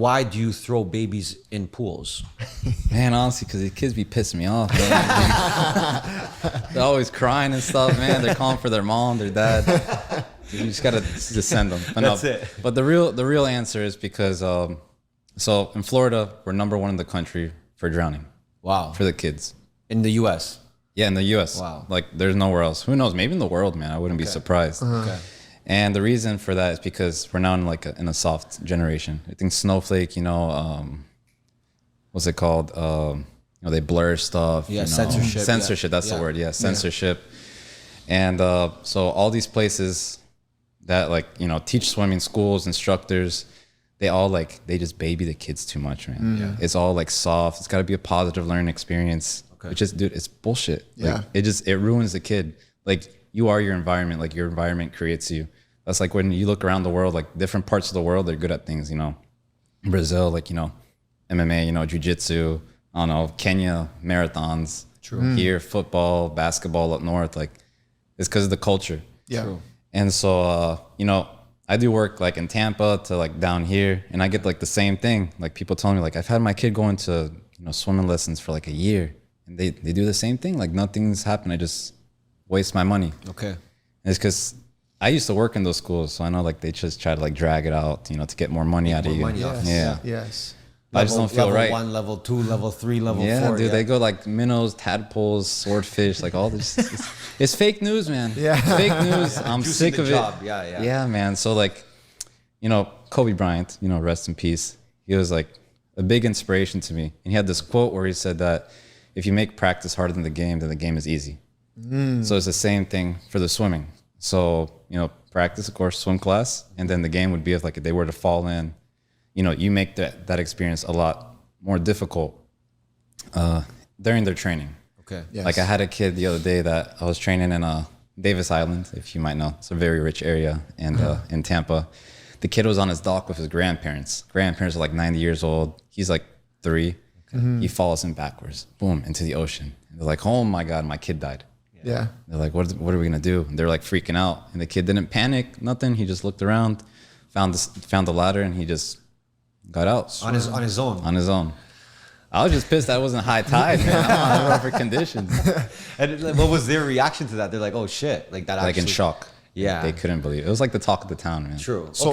Why do you throw babies in pools? Man, honestly, because the kids be pissing me off, man. They're always crying and stuff, man. They're calling for their mom, their dad. You just gotta just send them. But That's no, it. But the real answer is because so in Florida, we're #1 in the country for drowning. Wow. For the kids. In the U.S. Yeah, in the U.S. Wow. Like there's nowhere else. Who knows? Maybe in the world, man. I wouldn't be surprised. Okay. And the reason for that is because we're now in like in a soft generation. I think Snowflake, what's it called? They blur stuff. Yeah, censorship. Censorship. That's the word. Yeah, censorship. And so all these places that teach swimming, schools, instructors, they just baby the kids too much, man. Yeah. It's all like soft. It's got to be a positive learning experience. Okay. Which is, dude, it's bullshit. Yeah. Like, it ruins the kid. Like you are your environment. Like your environment creates you. That's like when you look around the world, like different parts of the world, they're good at things, Brazil, MMA, jiu-jitsu, I don't know, Kenya, marathons. True. Here, football, basketball up north, like it's because of the culture. Yeah. True. And so, I do work like in Tampa to like down here, and I get like the same thing. Like people tell me like, I've had my kid going to, swimming lessons for like a year, and they do the same thing. Like nothing's happened. I just waste my money. Okay. And it's because I used to work in those schools, so I know like they just try to like drag it out, to get more money out of you. Yes. Yeah. Yes. I just don't feel level right. Level 1, level 2, level 3, level 4. Yeah, dude, they go like minnows, tadpoles, swordfish, like all this. It's fake news, man. Yeah. It's fake news. I'm Juicing sick the of job. it. Yeah. Yeah, man. So like, Kobe Bryant, rest in peace. He was like a big inspiration to me. And he had this quote where he said that if you make practice harder than the game, then the game is easy. So it's the same thing for the swimming. So, practice, of course, swim class, and then the game would be if they were to fall in, you make that experience a lot more difficult during their training. Okay. Yes. Like I had a kid the other day that I was training in Davis Island, if you might know. It's a very rich area, and in Tampa. The kid was on his dock with his grandparents. Grandparents are like 90 years old. He's like 3. He falls in backwards, boom, into the ocean. And they're like, oh my God, my kid died. Yeah. They're like, what are we gonna do? And they're like freaking out. And the kid didn't panic, nothing. He just looked around, found the ladder, and he just got out. On his own. On his own. I was just pissed that it wasn't high tide, man. I'm on rougher conditions. And what was their reaction to that? They're like, oh shit. Like that Like actually. in shock. Yeah. They couldn't believe it. It was like the talk of the town, man. True. So